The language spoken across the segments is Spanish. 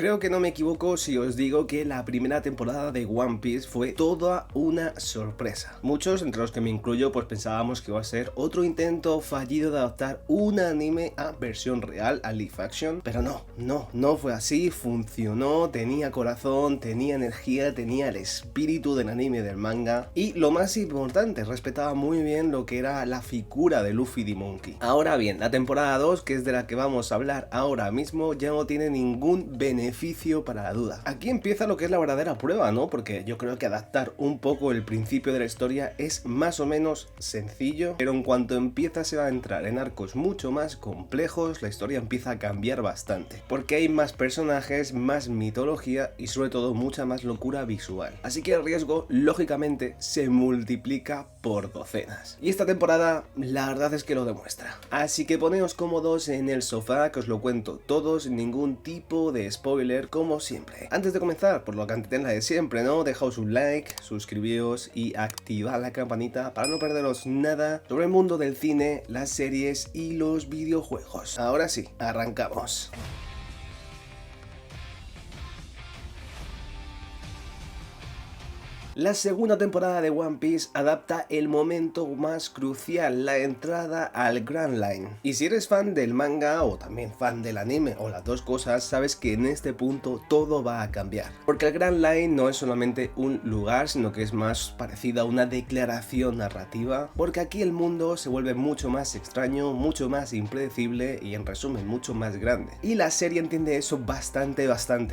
Creo que no me equivoco si os digo que la primera temporada de One Piece fue toda una sorpresa. Muchos, entre los que me incluyo, pues pensábamos que iba a ser otro intento fallido de adaptar un anime a versión real, a live action, pero no fue así, funcionó, tenía corazón, tenía energía, tenía el espíritu del anime y del manga, y lo más importante, respetaba muy bien lo que era la figura de Luffy D. Monkey. Ahora bien, la temporada 2, que es de la que vamos a hablar ahora mismo, ya no tiene ningún beneficio para la duda. Aquí empieza lo que es la verdadera prueba, ¿no? Porque yo creo que adaptar un poco el principio de la historia es más o menos sencillo, pero en cuanto empieza se va a entrar en arcos mucho más complejos, la historia empieza a cambiar bastante, porque hay más personajes, más mitología y sobre todo mucha más locura visual. Así que el riesgo, lógicamente, se multiplica por docenas. Y esta temporada, la verdad es que lo demuestra. Así que poneos cómodos en el sofá, que os lo cuento todo sin ningún tipo de spoiler, como siempre. Antes de comenzar, por lo que antes la de siempre, ¿no? Dejaos un like, suscribíos y activad la campanita para no perderos nada sobre el mundo del cine, las series y los videojuegos. Ahora sí, arrancamos. La segunda temporada de One Piece adapta el momento más crucial, la entrada al Grand Line. Y si eres fan del manga o también fan del anime o las dos cosas, sabes que en este punto todo va a cambiar. Porque el Grand Line no es solamente un lugar, sino que es más parecido a una declaración narrativa, porque aquí el mundo se vuelve mucho más extraño, mucho más impredecible y en resumen mucho más grande. Y la serie entiende eso bastante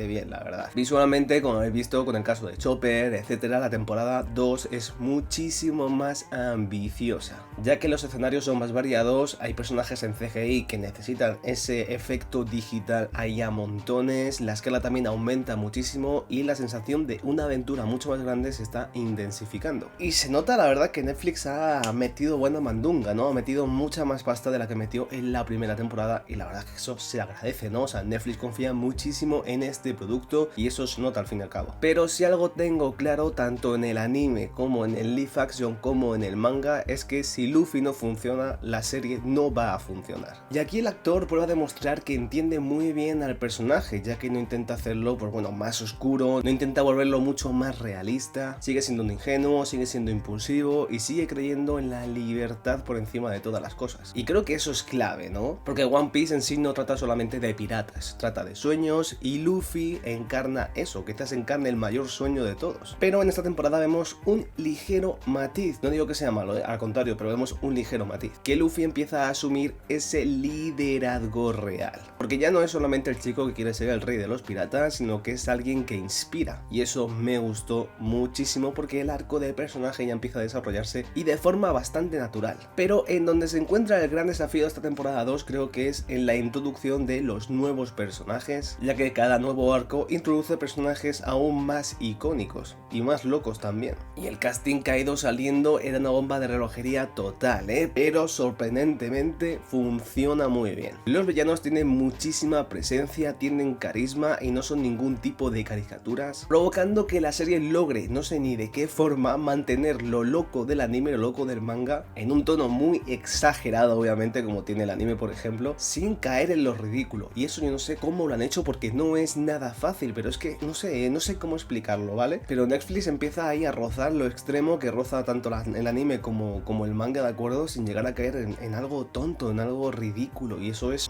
bien, la verdad. Visualmente, como habéis visto con el caso de Chopper, etcétera, la temporada 2 es muchísimo más ambiciosa, ya que los escenarios son más variados, hay personajes en CGI que necesitan ese efecto digital ahí a montones, la escala también aumenta muchísimo y la sensación de una aventura mucho más grande se está intensificando. Y se nota la verdad que Netflix ha metido buena mandunga, ¿no? Ha metido mucha más pasta de la que metió en la primera temporada y la verdad que eso se agradece, ¿no? O sea, Netflix confía muchísimo en este producto y eso se nota al fin y al cabo. Pero si algo tengo claro, tanto en el anime como en el live action como en el manga, es que si Luffy no funciona, la serie no va a funcionar. Y aquí el actor prueba a demostrar que entiende muy bien al personaje, ya que no intenta hacerlo, pues bueno, más oscuro, no intenta volverlo mucho más realista, sigue siendo un ingenuo, sigue siendo impulsivo y sigue creyendo en la libertad por encima de todas las cosas. Y creo que eso es clave, ¿no? Porque One Piece en sí no trata solamente de piratas, trata de sueños y Luffy encarna eso, quizás encarna el mayor sueño de todos. Pero en esta temporada vemos un ligero matiz, no digo que sea malo, al contrario, pero vemos un ligero matiz, que Luffy empieza a asumir ese liderazgo real, porque ya no es solamente el chico que quiere ser el rey de los piratas, sino que es alguien que inspira, y eso me gustó muchísimo porque el arco del personaje ya empieza a desarrollarse y de forma bastante natural. Pero en donde se encuentra el gran desafío de esta temporada 2 creo que es en la introducción de los nuevos personajes, ya que cada nuevo arco introduce personajes aún más icónicos y más locos también. Y el casting que ha ido saliendo era una bomba de relojería total, pero sorprendentemente funciona muy bien. Los villanos tienen muchísima presencia, tienen carisma y no son ningún tipo de caricaturas, provocando que la serie logre, no sé ni de qué forma, mantener lo loco del anime, lo loco del manga, en un tono muy exagerado, obviamente, como tiene el anime, por ejemplo, sin caer en lo ridículo. Y eso yo no sé cómo lo han hecho porque no es nada fácil, pero es que no sé cómo explicarlo, ¿vale? Pero Netflix empieza ahí a rozar lo extremo que roza tanto el anime como el manga, ¿de acuerdo? Sin llegar a caer en algo tonto, en algo ridículo, y eso es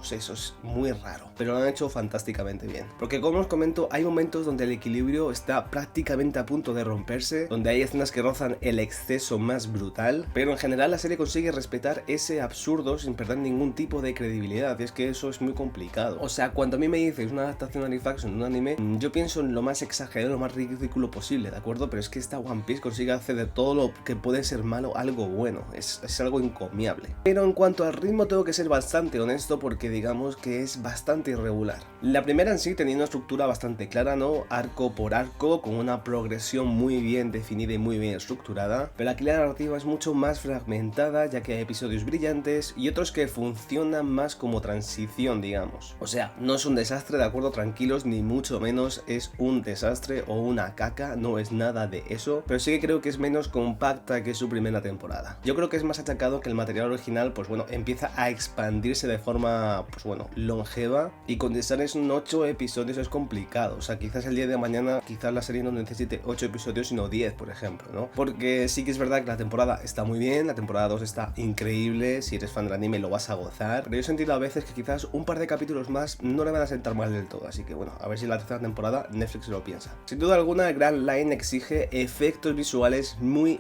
muy raro, pero lo han hecho fantásticamente bien. Porque como os comento, hay momentos donde el equilibrio está prácticamente a punto de romperse, donde hay escenas que rozan el exceso más brutal, pero en general la serie consigue respetar ese absurdo sin perder ningún tipo de credibilidad, y es que eso es muy complicado. O sea, cuando a mí me dices una adaptación a live action de un anime, yo pienso en lo más exagerado, lo más ridículo posible, ¿de acuerdo? Pero es que esta One Piece consigue hacer de todo lo que puede ser malo algo bueno, es algo encomiable. Pero en cuanto al ritmo tengo que ser bastante honesto porque digamos que es bastante irregular. La primera en sí tenía una estructura bastante clara, ¿no? Arco por arco, con una progresión muy bien definida y muy bien estructurada, pero aquí la narrativa es mucho más fragmentada, ya que hay episodios brillantes y otros que funcionan más como transición, digamos. O sea, no es un desastre, de acuerdo, tranquilos, ni mucho menos es un desastre o una caca, no es nada de eso, pero sí que creo que es menos compacta que su primera temporada. Yo creo que es más achacado que el material original, pues bueno, empieza a expandirse de forma, pues bueno, longeva, y condensar en 8 episodios es complicado. O sea, quizás el día de mañana, quizás la serie no necesite 8 episodios, sino 10, por ejemplo, ¿no? Porque sí que es verdad que la temporada está muy bien, la temporada 2 está increíble, si eres fan del anime lo vas a gozar, pero yo he sentido a veces que quizás un par de capítulos más no le van a sentar mal del todo, así que bueno, a ver si la tercera temporada Netflix lo piensa. Sin duda alguna, Grand Line exige efectos visuales muy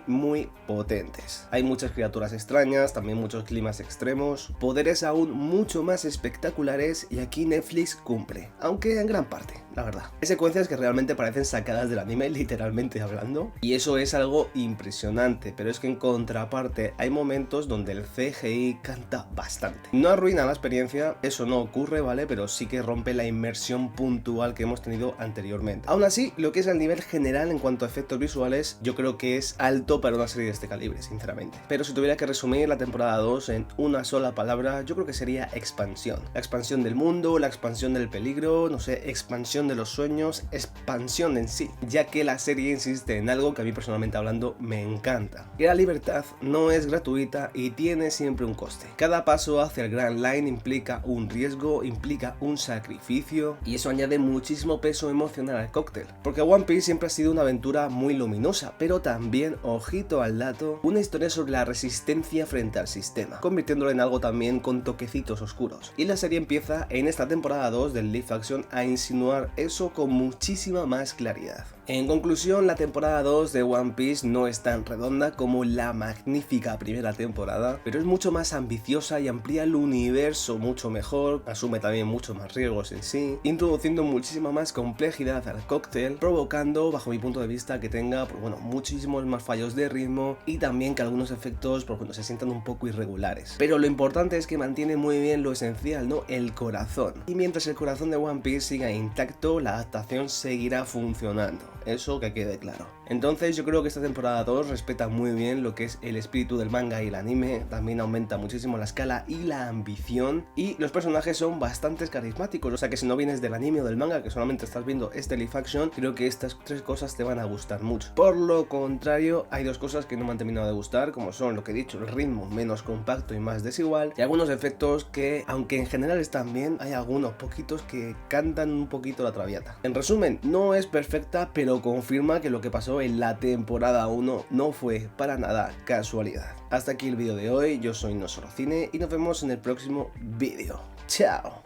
potentes. Hay muchas criaturas extrañas, también muchos climas extremos, poderes aún mucho más espectaculares, y aquí Netflix cumple, aunque en gran parte, la verdad. Hay secuencias que realmente parecen sacadas del anime, literalmente hablando, y eso es algo impresionante, pero es que en contraparte hay momentos donde el CGI canta bastante. No arruina la experiencia, eso no ocurre, ¿vale? Pero sí que rompe la inmersión puntual que hemos tenido anteriormente. Aún así, lo que es el nivel general en cuanto a efectos visuales, yo creo que es alto para una serie de este calibre, sinceramente. Pero si tuviera que resumir la temporada 2 en una sola palabra, yo creo que sería expansión. La expansión del mundo, la expansión del peligro, no sé, expansión de los sueños, expansión en sí, ya que la serie insiste en algo que a mí personalmente hablando me encanta. Que la libertad no es gratuita y tiene siempre un coste. Cada paso hacia el Grand Line implica un riesgo, implica un sacrificio, y eso añade muchísimo peso emocional al cóctel. Porque One Piece siempre ha sido una aventura muy luminosa, pero también, ojito al dato, una historia sobre la resistencia frente al sistema, convirtiéndolo en algo también con toquecitos oscuros. Y la serie empieza en esta temporada 2 del live action a insinuar eso con muchísima más claridad. En conclusión, la temporada 2 de One Piece no es tan redonda como la magnífica primera temporada, pero es mucho más ambiciosa y amplía el universo mucho mejor, asume también mucho más riesgos en sí, introduciendo muchísima más complejidad al cóctel, provocando, bajo mi punto de vista, que tenga, pues bueno, muchísimos más fallos de ritmo, y también que algunos efectos, pues bueno, se sientan un poco irregulares. Pero lo importante es que mantiene muy bien lo esencial, ¿no? El corazón. Y mientras el corazón de One Piece siga intacto, la adaptación seguirá funcionando. Eso que quede claro. Entonces yo creo que esta temporada 2 respeta muy bien lo que es el espíritu del manga y el anime, también aumenta muchísimo la escala y la ambición, y los personajes son bastante carismáticos, o sea que si no vienes del anime o del manga, que solamente estás viendo este live action, creo que estas 3 cosas te van a gustar mucho. Por lo contrario, hay 2 cosas que no me han terminado de gustar, como son lo que he dicho, el ritmo menos compacto y más desigual, y algunos efectos que, aunque en general están bien, hay algunos poquitos que cantan un poquito la traviata. En resumen, no es perfecta, pero confirma que lo que pasó en la temporada 1 no fue para nada casualidad. Hasta aquí el vídeo de hoy, yo soy Nosorocine y nos vemos en el próximo vídeo. ¡Chao!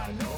I don't